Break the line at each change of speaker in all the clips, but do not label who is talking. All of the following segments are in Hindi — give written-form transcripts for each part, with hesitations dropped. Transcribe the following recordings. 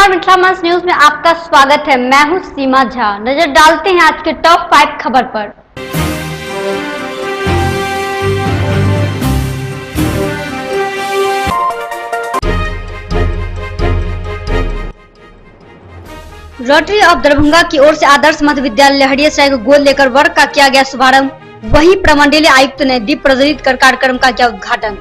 नमस्कार, मिथिला मंच न्यूज में आपका स्वागत है। मैं हूं सीमा झा। नजर डालते हैं आज के टॉप 5 खबर पर। रोटरी ऑफ दरभंगा की ओर से आदर्श मध्य विद्यालय लहरियासराय को गोद लेकर वर्ग का किया गया शुभारंभ। वहीं प्रमंडलीय आयुक्त ने दीप प्रज्वलित कर कार्यक्रम का किया उद्घाटन।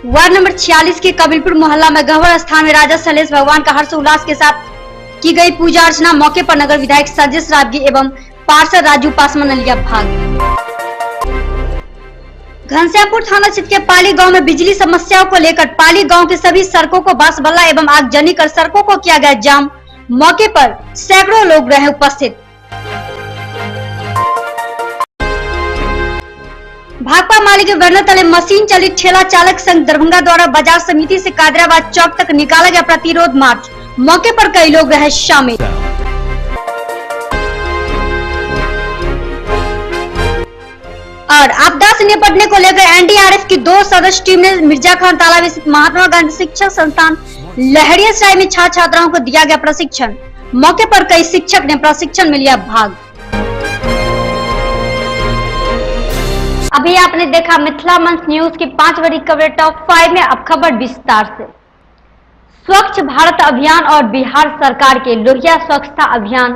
वार्ड नंबर 46 के कबीलपुर मोहल्ला में गहवर स्थान में राजा सलेश भगवान का हर्ष उल्लास के साथ की गई पूजा अर्चना। मौके पर नगर विधायक सजेश रावगी एवं पार्षद राजू पासवान ने लिया भाग। घनश्यामपुर थाना क्षेत्र के पाली गांव में बिजली समस्याओं को लेकर पाली गांव के सभी सड़कों को बांसबल्ला एवं आगजनी कर सड़कों को किया गया जाम। मौके पर सैकड़ों लोग रहे उपस्थित। भाकपा माली के बैनर तले मशीन चलित ठेला चालक संघ दरभंगा द्वारा बाजार समिति से कादराबाद चौक तक निकाला गया प्रतिरोध मार्च। मौके पर कई लोग रहे शामिल। और आपदा से निपटने को लेकर एनडीआरएफ की 2 सदस्य टीम ने मिर्जा खान तालाब स्थित महात्मा गांधी शिक्षक संस्थान लहरियासराय में छात्र छात्राओं को दिया गया प्रशिक्षण। मौके पर कई शिक्षक ने प्रशिक्षण में लिया भाग। अभी आपने देखा मिथिला मंच न्यूज की 5 बड़ी खबरें टॉप 5 में। अब खबर विस्तार से। स्वच्छ भारत अभियान और बिहार सरकार के लोहिया स्वच्छता अभियान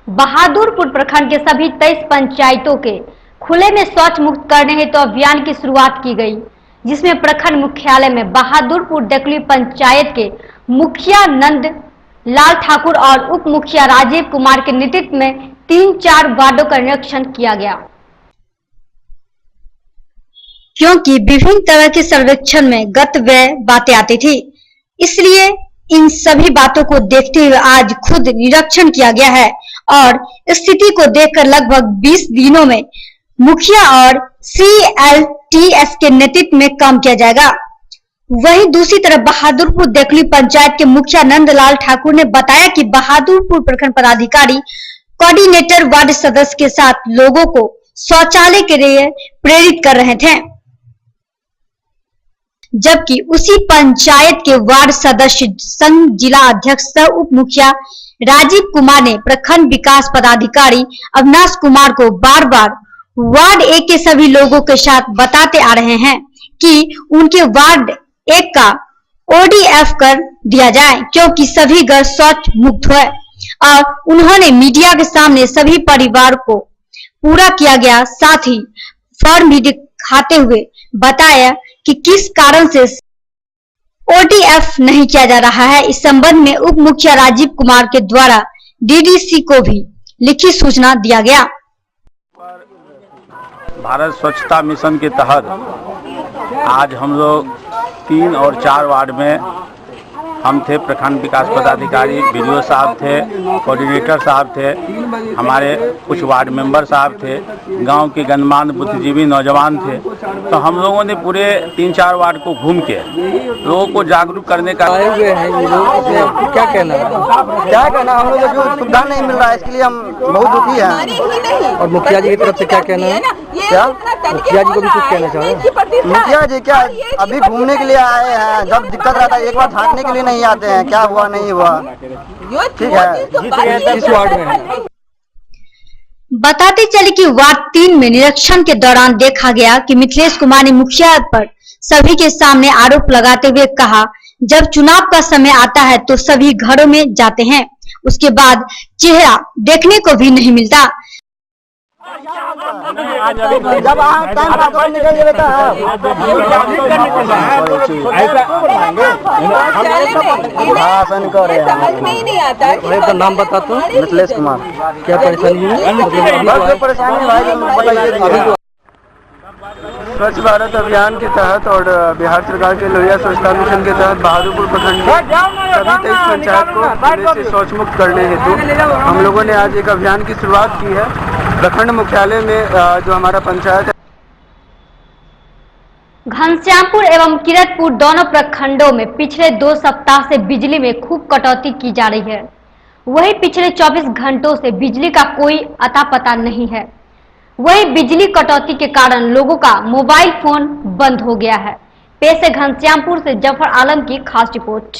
बहादुरपुर प्रखंड के सभी 23 पंचायतों के खुले में शौच मुक्त करने हेतु तो अभियान की शुरुआत की गई, जिसमें प्रखंड मुख्यालय में बहादुरपुर डकली पंचायत के मुखिया नंद लाल ठाकुर और उप मुखिया राजीव कुमार के नेतृत्व में 3-4 वार्डों का निरीक्षण किया गया, क्योंकि विभिन्न तरह के सर्वेक्षण में गत व्यय बातें आती थी। इसलिए इन सभी बातों को देखते हुए आज खुद निरीक्षण किया गया है और स्थिति को देखकर लगभग 20 दिनों में मुखिया और CLTS के नेतृत्व में काम किया जाएगा। वहीं दूसरी तरफ बहादुरपुर देखली पंचायत के मुखिया नंदलाल ठाकुर ने बताया कि बहादुरपुर प्रखंड पदाधिकारी कोऑर्डिनेटर वार्ड सदस्य के साथ लोगों को शौचालय के लिए प्रेरित कर रहे थे, जबकि उसी पंचायत के वार्ड सदस्य संघ जिला अध्यक्ष सह उप मुखिया राजीव कुमार ने प्रखंड विकास पदाधिकारी अविनाश कुमार को बार बार वार्ड 1 के सभी लोगों के साथ बताते आ रहे हैं कि उनके वार्ड 1 का ODF कर दिया जाए, क्योंकि सभी घर शौच मुक्त हुए। और उन्होंने मीडिया के सामने सभी परिवार को पूरा किया गया, साथ ही फॉर्म भी दिखाते हुए बताया कि किस कारण से ODF नहीं किया जा रहा है। इस संबंध में उप मुखिया राजीव कुमार के द्वारा DDC को भी लिखित सूचना दिया गया।
भारत स्वच्छता मिशन के तहत आज हम लोग 3 और 4 वार्ड में हम थे। प्रखंड विकास पदाधिकारी BDO साहब थे, कोऑर्डिनेटर साहब थे, हमारे कुछ वार्ड मेंबर साहब थे, गांव के गणमान्य बुद्धिजीवी नौजवान थे। तो हम लोगों ने पूरे 3-4 वार्ड को घूम के लोगों को जागरूक करने का
आए हुए हैं। ये लोग क्या कहना है? हम लोग को सुविधा नहीं मिल रहा है, इसके लिए हम बहुत दुखी हैं। और मुखिया जी की तरफ से क्या कहना है? क्या मुखिया जी को भी कुछ कहना चाहे? मुखिया जी क्या अभी घूमने के लिए आए हैं, जब दिक्कत रहता है एक बार झांकने के लिए नहीं आते हैं, क्या हुआ नहीं हुआ, ठीक है। इस वार्ड में
बताते चले कि वार्ड 3 में निरीक्षण के दौरान देखा गया कि मिथिलेश कुमार ने मुखिया पर सभी के सामने आरोप लगाते हुए कहा, जब चुनाव का समय आता है तो सभी घरों में जाते हैं, उसके बाद चेहरा देखने को भी नहीं मिलता।
जब टाइम पास निकल जाता है। तो नाम बता तो। मिथिलेश कुमार। क्या परेशानी है? परेशानी स्वच्छ भारत अभियान के तहत और बिहार सरकार के लोहिया स्वच्छता मिशन के तहत बहादुरपुर प्रखंड में सभी 23 पंचायत को खुले से शौच मुक्त करने हेतु हम लोगों ने आज एक अभियान की शुरुआत की है। प्रखंड मुख्यालय में जो हमारा पंचायत है,
घनश्यामपुर एवं किरतपुर दोनों प्रखंडों में पिछले 2 सप्ताह से बिजली में खूब कटौती की जा रही है। वहीं पिछले 24 घंटों से बिजली का कोई अता पता नहीं है। वही बिजली कटौती के कारण लोगों का मोबाइल फोन बंद हो गया है। पेश है घनश्यामपुर से जफर आलम की खास रिपोर्ट।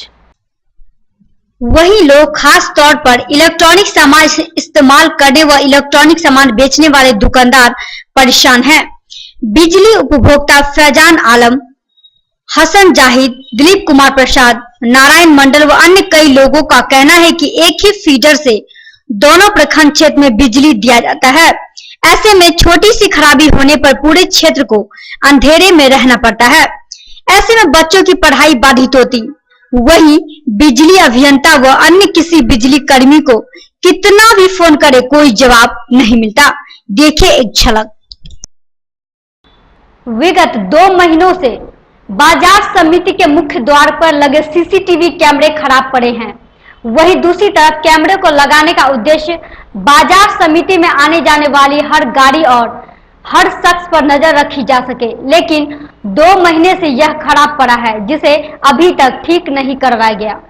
वही लोग खास तौर पर इलेक्ट्रॉनिक सामान इस्तेमाल करने व इलेक्ट्रॉनिक सामान बेचने वाले दुकानदार परेशान हैं। बिजली उपभोक्ता फैजान आलम, हसन जाहिद, दिलीप कुमार प्रसाद, नारायण मंडल व अन्य कई लोगों का कहना है कि एक ही फीडर से दोनों प्रखंड क्षेत्र में बिजली दिया जाता है। ऐसे में छोटी सी खराबी होने पर पूरे क्षेत्र को अंधेरे में रहना पड़ता है। ऐसे में बच्चों की पढ़ाई बाधित होती। वहीं बिजली अभियंता व अन्य किसी बिजली कर्मी को कितना भी फोन करे कोई जवाब नहीं मिलता। देखिए एक झलक। विगत 2 महीनों से बाजार समिति के मुख्य द्वार पर लगे सीसीटीवी कैमरे खराब पड़े हैं। वहीं दूसरी तरफ कैमरे को लगाने का उद्देश्य बाजार समिति में आने जाने वाली हर गाड़ी और हर शख्स पर नजर रखी जा सके, लेकिन 2 महीने से यह खराब पड़ा है, जिसे अभी तक ठीक नहीं करवाया गया।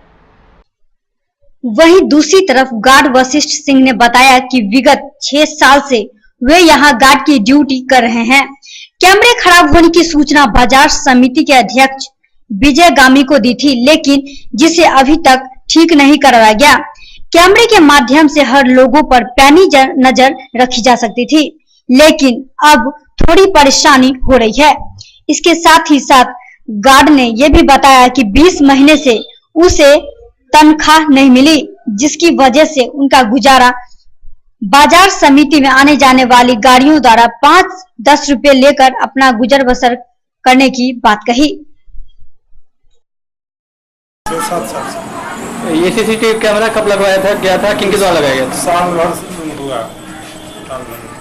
वहीं दूसरी तरफ गार्ड वशिष्ठ सिंह ने बताया कि विगत 6 साल से वे यहां गार्ड की ड्यूटी कर रहे हैं। कैमरे खराब होने की सूचना बाजार समिति के अध्यक्ष विजय गामी को दी थी, लेकिन जिसे अभी तक ठीक नहीं करवाया गया। कैमरे के माध्यम से हर लोगों पर पैनी नजर रखी जा सकती थी, लेकिन अब थोड़ी परेशानी हो रही है। इसके साथ ही साथ गार्ड ने यह भी बताया कि 20 महीने से उसे तनख्वाह नहीं मिली, जिसकी वजह से उनका गुजारा बाजार समिति में आने जाने वाली गाड़ियों द्वारा 5-10 रुपए लेकर अपना गुजर बसर करने की बात कही।
ये सीसीटीवी कैमरा कब लगवाया था, गया था, किनके द्वारा लगाया गया था?
साल भर हुआ।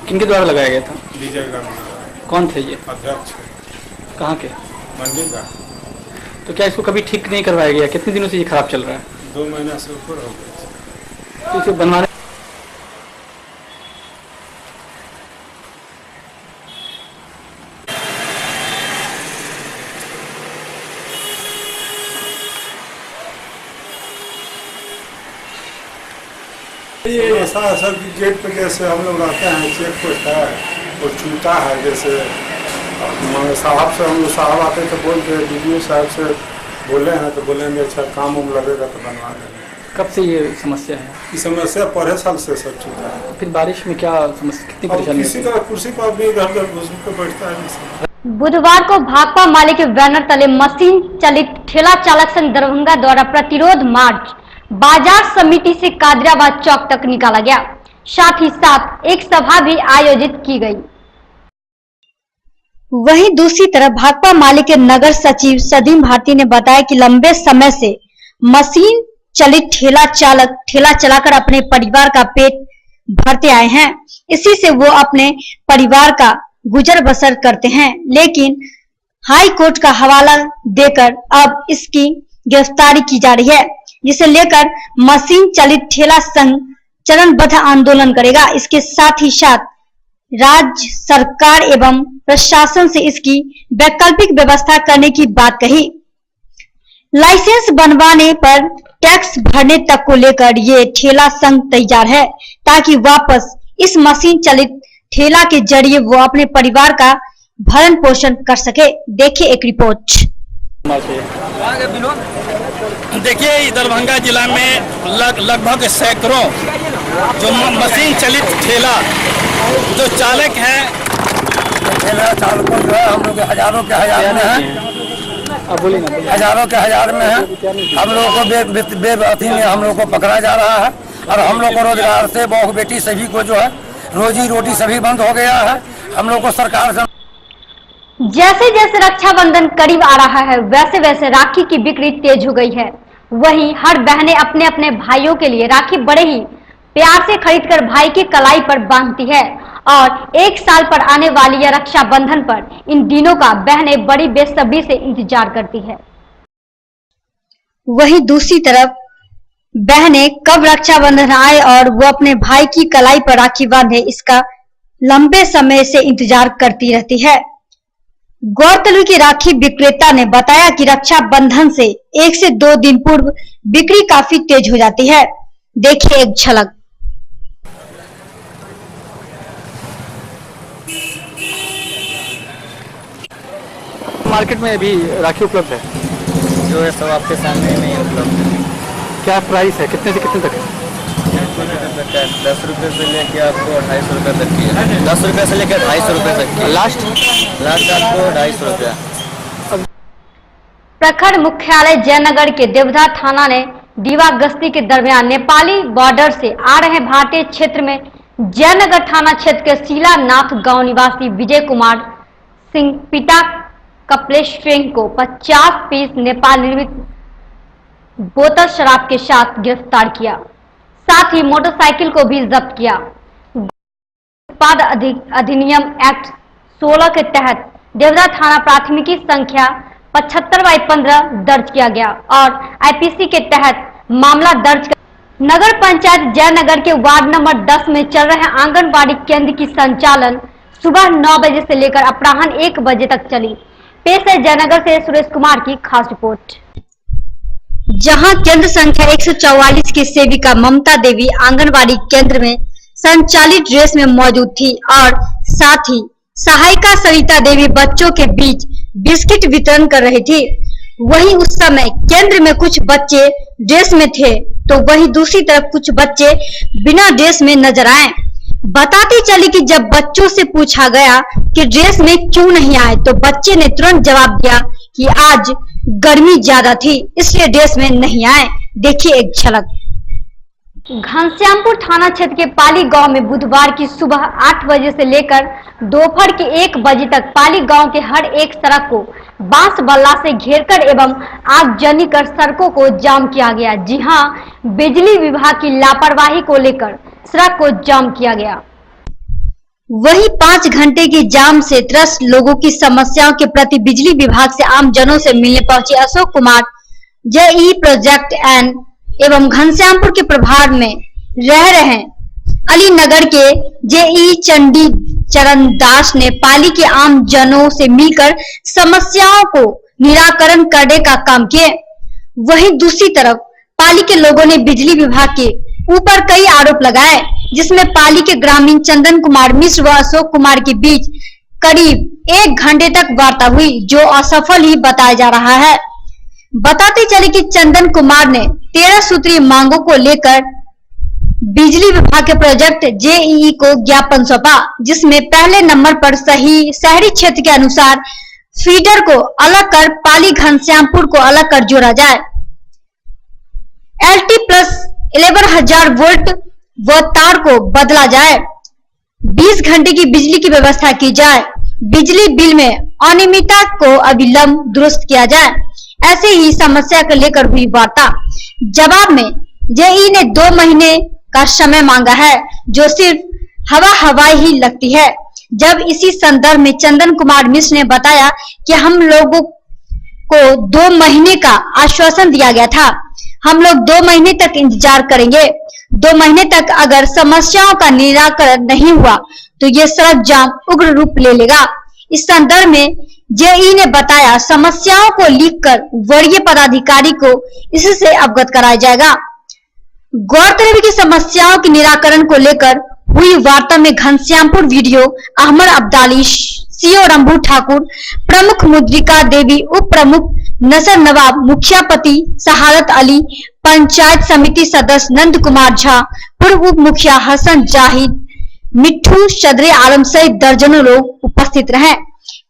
किनके द्वारा लगाया गया था?
विजय गामी।
कौन थे ये?
अध्यक्ष।
कहाँ के?
मंडी का।
तो क्या इसको कभी ठीक नहीं करवाया गया? कितने दिनों से ये खराब चल रहा है?
2 महीना से ऊपर हो गया।
तो इसे बनवाने
ये ऐसा कि गेट पे जैसे हम लोग रहते हैं, चेक पोस्ट है और चूता है। जैसे साहब से हम लोग साहब आते तो बोलते DDO साहब से बोले हैं तो बोलेंगे अच्छा काम उम लगेगा तो बनवा देंगे।
कब से ये समस्या है?
ये समस्या पहले साल से सब चूता है।
फिर बारिश में क्या समस्या, कितनी परेशानी?
किसी का कुर्सी पर भी इधर उधर घुस के बैठता है।
बुधवार को भाकपा माले के बैनर तले मशीन चलित ठेला चालक संघ दरभंगा द्वारा प्रतिरोध मार्च बाजार समिति से कादराबाद चौक तक निकाला गया। साथ ही साथ एक सभा भी आयोजित की गई। वहीं दूसरी तरफ भाकपा माले के नगर सचिव सदीम भारती ने बताया कि लंबे समय से मशीन चलित ठेला चलाकर अपने परिवार का पेट भरते आए हैं। इसी से वो अपने परिवार का गुजर बसर करते हैं, लेकिन हाई कोर्ट का हवाला देकर अब इसकी गिरफ्तारी की जा रही है, जिसे लेकर मशीन चलित ठेला संघ चरणबद्ध आंदोलन करेगा। इसके साथ ही साथ राज्य सरकार एवं प्रशासन से इसकी वैकल्पिक व्यवस्था करने की बात कही। लाइसेंस बनवाने पर टैक्स भरने तक को लेकर ये ठेला संघ तैयार है, ताकि वापस इस मशीन चलित ठेला के जरिए वो अपने परिवार का भरण पोषण कर सके। देखिए एक रिपोर्ट।
देखिए दरभंगा जिला में लगभग सैकड़ों जो मशीन चलित ठेला जो चालक हैं,
ठेला चालकों जो है हम लोग हजारों के हजार में है, हजारों के हजार में है। हम लोगों को बेअथी में हम लोग को पकड़ा जा रहा है और हम लोग को रोजगार से बहू बेटी सभी को जो है रोजी रोटी सभी बंद हो गया है। हम लोग को सरकार से
जैसे जैसे रक्षाबंधन करीब आ रहा है, वैसे वैसे राखी की बिक्री तेज हो गई है। वहीं हर बहनें अपने अपने भाइयों के लिए राखी बड़े ही प्यार से खरीदकर भाई की कलाई पर बांधती है और 1 साल पर आने वाली यह रक्षाबंधन पर इन दिनों का बहनें बड़ी बेसब्री से इंतजार करती है। वहीं दूसरी तरफ बहनें कब रक्षाबंधन आए और वो अपने भाई की कलाई पर राखी बांधे, इसका लंबे समय से इंतजार करती रहती है। गौरतलब की राखी विक्रेता ने बताया कि रक्षाबंधन से 1 से 2 दिन पूर्व बिक्री काफी तेज हो जाती है। देखिए एक झलक।
मार्केट में अभी राखी उपलब्ध है?
जो है सब आपके सामने नहीं उपलब्ध है।
क्या प्राइस है, कितने से कितने तक है?
10 रुपये से लेके आपको 250 रुपये तक की है। 10 रुपये से लेकर 250 रुपये तक की।
लास्ट
आपको 250 रुपया।
प्रखंड मुख्यालय जयनगर के देवधा थाना ने दीवा गश्ती के दरमियान नेपाली बॉर्डर से आ रहे भारतीय क्षेत्र में जयनगर थाना क्षेत्र के शीलानाथ गांव निवासी विजय कुमार सिंह पिता कपिलेश सिंह को 50 पीस नेपाल निर्मित बोतल शराब के साथ गिरफ्तार किया। साथ ही मोटरसाइकिल को भी जब्त किया। उत्पाद अधिनियम एक्ट 16 के तहत देवधा थाना प्राथमिकी संख्या 75/15 दर्ज किया गया और आईपीसी के तहत मामला दर्ज कर नगर पंचायत जयनगर के वार्ड नंबर 10 में चल रहे आंगनबाड़ी केंद्र की संचालन सुबह 9 बजे से लेकर अपराह्न 1 बजे तक चली। पेश है जयनगर से सुरेश कुमार की खास रिपोर्ट। जहां केंद्र संख्या 144 की सेविका ममता देवी आंगनबाड़ी केंद्र में संचालित ड्रेस में मौजूद थी और साथ ही सहायिका सरिता देवी बच्चों के बीच बिस्किट वितरण कर रही थी। वहीं उस समय केंद्र में कुछ बच्चे ड्रेस में थे तो वहीं दूसरी तरफ कुछ बच्चे बिना ड्रेस में नजर आए। बताती चली कि जब बच्चों से पूछा गया कि ड्रेस में क्यों नहीं आए तो बच्चे ने तुरंत जवाब दिया कि आज गर्मी ज्यादा थी इसलिए ड्रेस में नहीं आए। देखिए एक झलक। घनश्यामपुर थाना क्षेत्र के पाली गांव में बुधवार की सुबह 8 बजे से लेकर दोपहर के 1 बजे तक पाली गांव के हर एक सड़क को बांस बल्ला से घेरकर एवं आगजनी कर सड़कों को जाम किया गया। जी हां, बिजली विभाग की लापरवाही को लेकर सड़क को जाम किया गया। वहीं 5 घंटे की जाम से त्रस्त लोगों की समस्याओं के प्रति बिजली विभाग से आम जनों से मिलने पहुंचे अशोक कुमार जेई प्रोजेक्ट एवं घनश्यामपुर के प्रभार में रह रहे अलीनगर के जेई चंडी चरण दास ने पाली के आम जनों से मिलकर समस्याओं को निराकरण करने का काम किए। वहीं दूसरी तरफ पाली के लोगों ने बिजली विभाग के ऊपर कई आरोप लगाए जिसमें पाली के ग्रामीण चंदन कुमार मिश्र व अशोक कुमार के बीच करीब 1 घंटे तक वार्ता हुई जो असफल ही बताया जा रहा है। बताते चले कि चंदन कुमार ने 13 सूत्रीय मांगों को लेकर बिजली विभाग के प्रोजेक्ट जेईई को ज्ञापन सौंपा जिसमें पहले नंबर पर शहरी क्षेत्र के अनुसार फीडर को अलग कर पाली घनश्यामपुर को अलग कर जोड़ा जाए। LT प्लस 11,000 वोल्ट व तार को बदला जाए। 20 घंटे की बिजली की व्यवस्था की जाए। बिजली बिल में अनियमितता को अविलंब दुरुस्त किया जाए। ऐसे ही समस्या को लेकर हुई वार्ता। जवाब में जेई ने 2 महीने का समय मांगा है जो सिर्फ हवाई ही लगती है। जब इसी संदर्भ में चंदन कुमार मिश्र ने बताया कि हम लोगों को 2 महीने का आश्वासन दिया गया था, हम लोग 2 महीने तक इंतजार करेंगे। 2 महीने तक अगर समस्याओं का निराकरण नहीं हुआ तो ये सड़क जाम उग्र रूप ले लेगा। इस संदर्भ में जेई ने बताया समस्याओं को लिखकर वरीय पदाधिकारी को इससे अवगत कराया जाएगा। गौरतलब है कि समस्याओं के निराकरण को लेकर हुई वार्ता में घनश्यामपुर वीडियो अहमद अब्दाली, सीओ रंभू ठाकुर, प्रमुख मुद्रिका देवी, उप प्रमुख नसर नवाब, मुखियापति सहारत अली, पंचायत समिति सदस्य नंद कुमार झा, पूर्व उप मुखिया हसन जाहिद, मिट्ठू सदरे आलम सहित दर्जनों लोग उपस्थित रहे।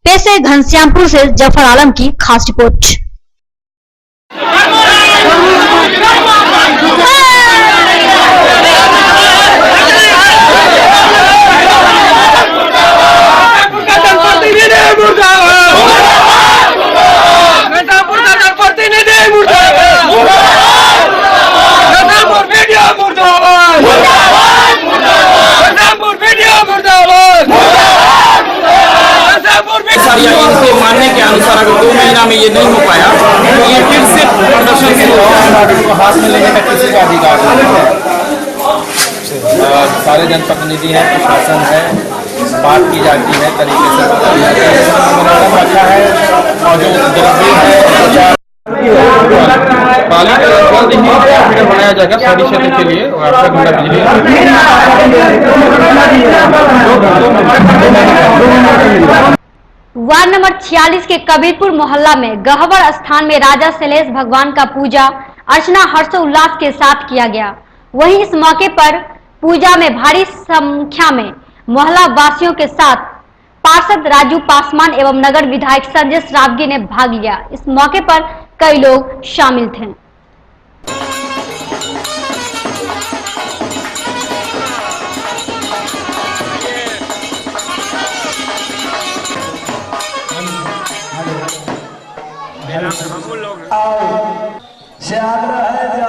पेश है घनश्यामपुर से जफर आलम की खास रिपोर्ट।
इनके मानने के अनुसार अगर 2 महीना में ये नहीं हो पाया तो ये फिर से प्रदर्शन को हाथ में लेने का किसी का अधिकार नहीं है। सारे जनप्रतिनिधि हैं, प्रशासन है, बात की जाती है, तरीके से बताई जाती है, अच्छा है और जो जरूरी है पाली का जल्द ही बनाया जाएगा शहरी क्षेत्र के लिए और 8 घंटा बिजली।
वार्ड नंबर 46 के कबीरपुर मोहल्ला में गहवर स्थान में राजा शैलेश भगवान का पूजा अर्चना हर्षोल्लास के साथ किया गया। वहीं इस मौके पर पूजा में भारी संख्या में मोहल्ला वासियों के साथ पार्षद राजू पासवान एवं नगर विधायक संजय श्रावगी ने भाग लिया। इस मौके पर कई लोग शामिल थे।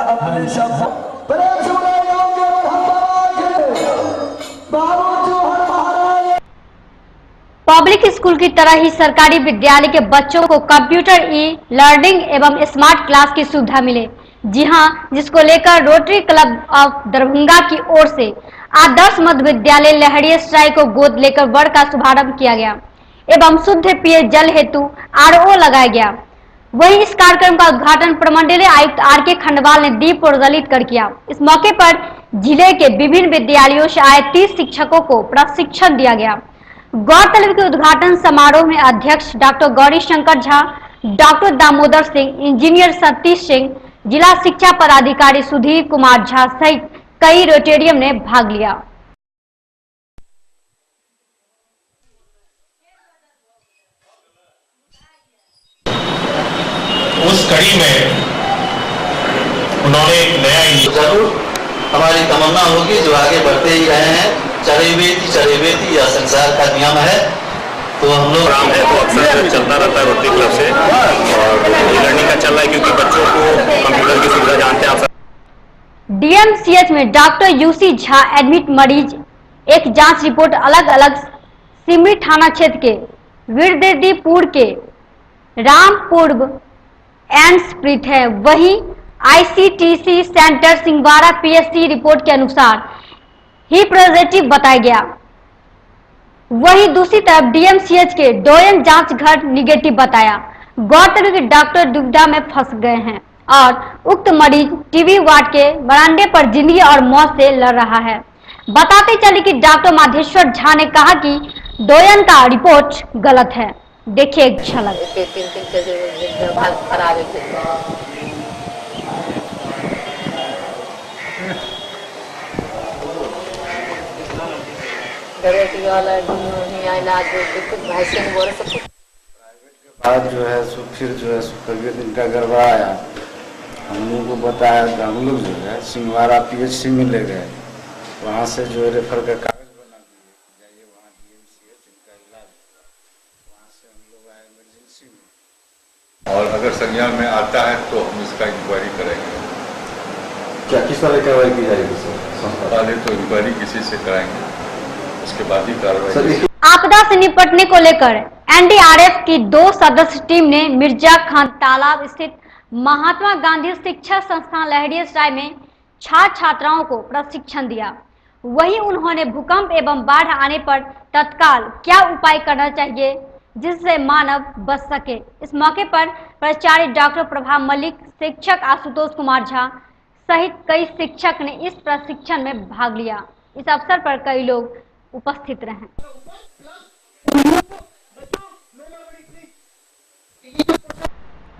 अपने सब
पब्लिक स्कूल की तरह ही सरकारी विद्यालय के बच्चों को कंप्यूटर ई लर्निंग एवं स्मार्ट क्लास की सुविधा मिले। जी हां, जिसको लेकर रोटरी क्लब ऑफ दरभंगा की ओर से आदर्श मध्य विद्यालय लहरियासराय को गोद लेकर वर्ग का शुभारंभ किया गया एवं शुद्ध पेय जल हेतु RO लगाया गया। वहीं इस कार्यक्रम का उद्घाटन प्रमंडलीय आयुक्त RK खंडवाल ने दीप प्रज्वलित कर किया। इस मौके पर जिले के विभिन्न विद्यालयों से आए 30 शिक्षकों को प्रशिक्षण दिया गया। गौरतलब के उद्घाटन समारोह में अध्यक्ष doctor Gauri Shankar Jha, doctor Damodar Singh, engineer Satish Singh, जिला शिक्षा पदाधिकारी सुधीर कुमार झा सहित कई रोटेरियम ने भाग लिया।
उस कड़ी में उन्होंने एक नया
जरूर हमारी तमन्ना होगी जो आगे बढ़ते ही रहे हैं। चरेवेती या संसार का नियम है, तो हम लोग
काम है तो अक्सर चलता रहता है रोटरी क्लब से, और लर्निंग का चल रहा है क्योंकि बच्चों को कंप्यूटर की सुविधा जानते हैं आप सब।
DMCH में डॉक्टर UC झा एडमिट मरीज एक जांच रिपोर्ट अलग अलग सिमरी थाना क्षेत्र के वीरदेदीपुर के रामपूर्व एंड है। वहीं ICTC centre Singwada PSC report के अनुसार ही पॉजिटिव बताया गया। वहीं दूसरी तरफ DMCH के डोयन जांच घर निगेटिव बताया। गौरतलब कि डॉक्टर दुविधा में फंस गए हैं और उक्त मरीज टीबी वार्ड के बरामदे पर जिंदगी और मौत से लड़ रहा है। बताते चले कि डॉक्टर माधेश्वर झा ने कहा कि डोयन का रिपोर्ट गलत है। देखिए एक झलक।
बाद जो है सो फिर जो है तबियत इनका गड़बड़ाया। हम लोग को बताया तो हम लोग जो है सिंगवाड़ा PHC में ले गए। वहाँ से जो है रेफर का कागज बना दिए, जाइए वहाँ DMCH इनका इलाज हुआ। वहाँ से हम लोग आए इमरजेंसी में।
और अगर संज्ञान में आता है तो हम इसका इंक्वायरी करेंगे।
क्या किस तरह कार्रवाई की जाएगी सर?
पहले तो इंक्वायरी किसी से कराएंगे, उसके बाद ही कार्रवाई।
आपदा से निपटने को लेकर NDRF की 2 सदस्य टीम ने मिर्जा खान तालाब स्थित महात्मा गांधी शिक्षा संस्थान लहरियासराय में छात्र छात्राओं को प्रशिक्षण दिया। वहीं उन्होंने भूकंप एवं बाढ़ आने पर तत्काल क्या उपाय करना चाहिए जिससे मानव बच सके। इस मौके पर प्राचार्य डॉक्टर प्रभा मलिक, शिक्षक आशुतोष कुमार झा सहित कई शिक्षक ने इस प्रशिक्षण में भाग लिया। इस अवसर पर कई लोग उपस्थित रहे।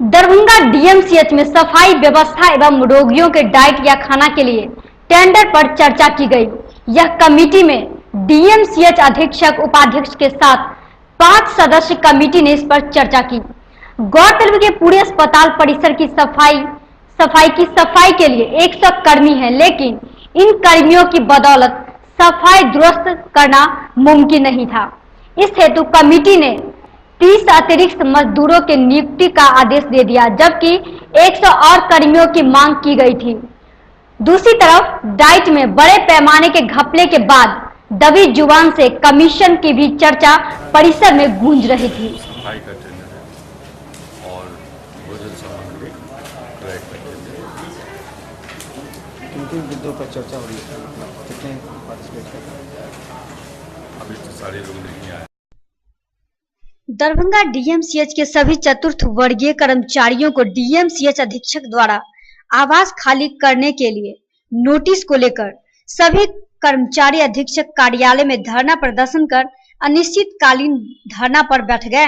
दरभंगा DMCH में सफाई व्यवस्था एवं रोगियों के डाइट या खाना के लिए टेंडर पर चर्चा की गई। यह कमेटी में DMCH अधीक्षक, उपाध्यक्ष के साथ 5 सदस्य कमेटी ने इस पर चर्चा की। गौरतलब के पूरे अस्पताल परिसर की सफाई के लिए 100 कर्मी हैं, लेकिन इन कर्मियों की बदौलत सफाई दुरुस्त करना मुमकिन नहीं था। इस हेतु कमेटी ने 30 अतिरिक्त मजदूरों के नियुक्ति का आदेश दे दिया, जबकि 100 और कर्मियों की मांग की गई थी। दूसरी तरफ डाइट में बड़े पैमाने के घपले के बाद दबी जुबान से कमीशन की भी चर्चा परिसर में गूंज रही थी।
सफाई का टेंडर है और भोजन सामग्री क्रय का टेंडर है।
किन मुद्दों पर चर्चा हो रही है? कितने पार्टिसिपेट कर रहे हैं?
अभी तो सारे लोग नहीं आए।
दरभंगा DMCH के सभी चतुर्थ वर्गीय कर्मचारियों को DMCH अधीक्षक द्वारा आवास खाली करने के लिए नोटिस को लेकर सभी कर्मचारी अधीक्षक कार्यालय में धरना प्रदर्शन कर अनिश्चितकालीन धरना पर बैठ गए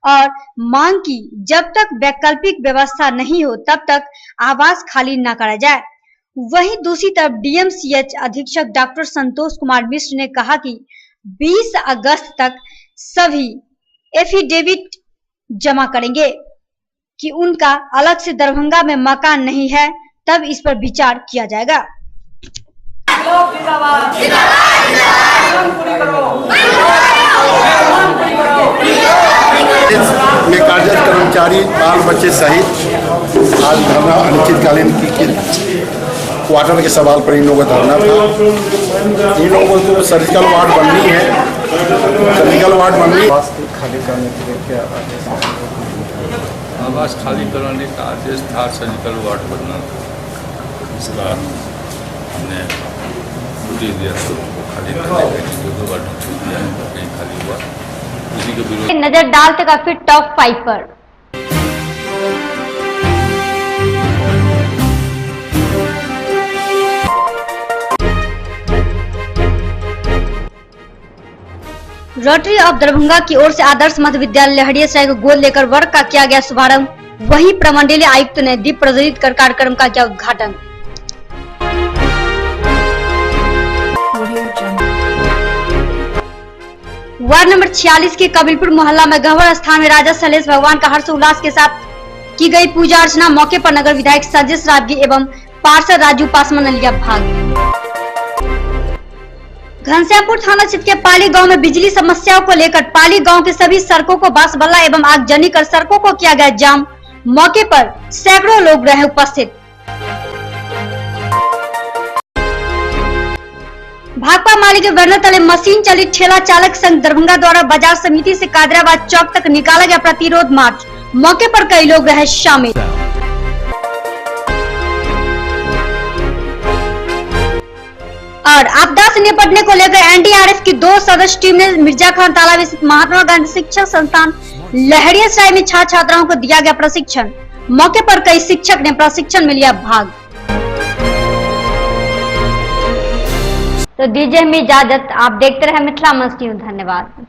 और मांग की जब तक वैकल्पिक व्यवस्था नहीं हो तब तक आवास खाली न कराया जाए। वहीं दूसरी तरफ डीएमसीएच अधीक्षक डॉक्टर संतोष कुमार मिश्र ने कहा कि 20 अगस्त तक सभी एफिडेविट जमा करेंगे कि उनका अलग से दरभंगा में मकान नहीं है, तब इस पर विचार किया जाएगा।
में कार्यरत कर्मचारी बाल बच्चे सहित आज धरना अनिश्चितकालीन की क्वार्टर के सवाल पर इन लोगों का धरना था। इन लोगों को सर्जिकल वार्ड बननी है, सर्जिकल वार्ड बननी खाली करने के लिए क्या
आवास खाली कराने का आदेश था, सर्जिकल वार्ड बनना था। इसका हमने नोटिस दिया तो खाली करने का 2 बार नोटिस दिया है, कहीं खाली हुआ उसी के विरोध।
नजर डालते का फिर टॉप 5 पर। रोटरी ऑफ दरभंगा की ओर से आदर्श मध्य विद्यालय लहरियासराय को गोद लेकर वर्ग का किया गया शुभारंभ। वहीं प्रमंडलीय आयुक्त ने दीप प्रज्वलित कर कार्यक्रम का किया उद्घाटन। वार्ड नंबर 46 के कबीरपुर मोहल्ला में गहवर स्थान में राजा सलेश भगवान का हर्षोल्लास के साथ की गई पूजा अर्चना। मौके पर नगर विधायक संजय रावगी एवं पार्षद राजू पासवान ने लिया भाग। घनश्यामपुर थाना क्षेत्र के पाली गांव में बिजली समस्याओं को लेकर पाली गांव के सभी सड़कों को बांसबल्ला एवं आगजनी कर सड़कों को किया गया जाम। मौके पर सैकड़ों लोग रहे उपस्थित। भाकपा माली के बैनर तले मशीन चलित ठेला चालक संघ दरभंगा द्वारा बाजार समिति से कादराबाद चौक तक निकाला गया प्रतिरोध मार्च। मौके पर कई लोग रहे शामिल। और आपदा से निपटने को लेकर एनडीआरएफ की 2 सदस्य टीम ने मिर्जा खान तालाब स्थित महात्मा गांधी शिक्षक संस्थान लहरियासराय में छात्र छात्राओं को दिया गया प्रशिक्षण। मौके पर कई शिक्षक ने प्रशिक्षण में लिया भाग। तो दीजिए हमें इजाजत, आप देखते रहे मिथिला मंच न्यूज़। धन्यवाद।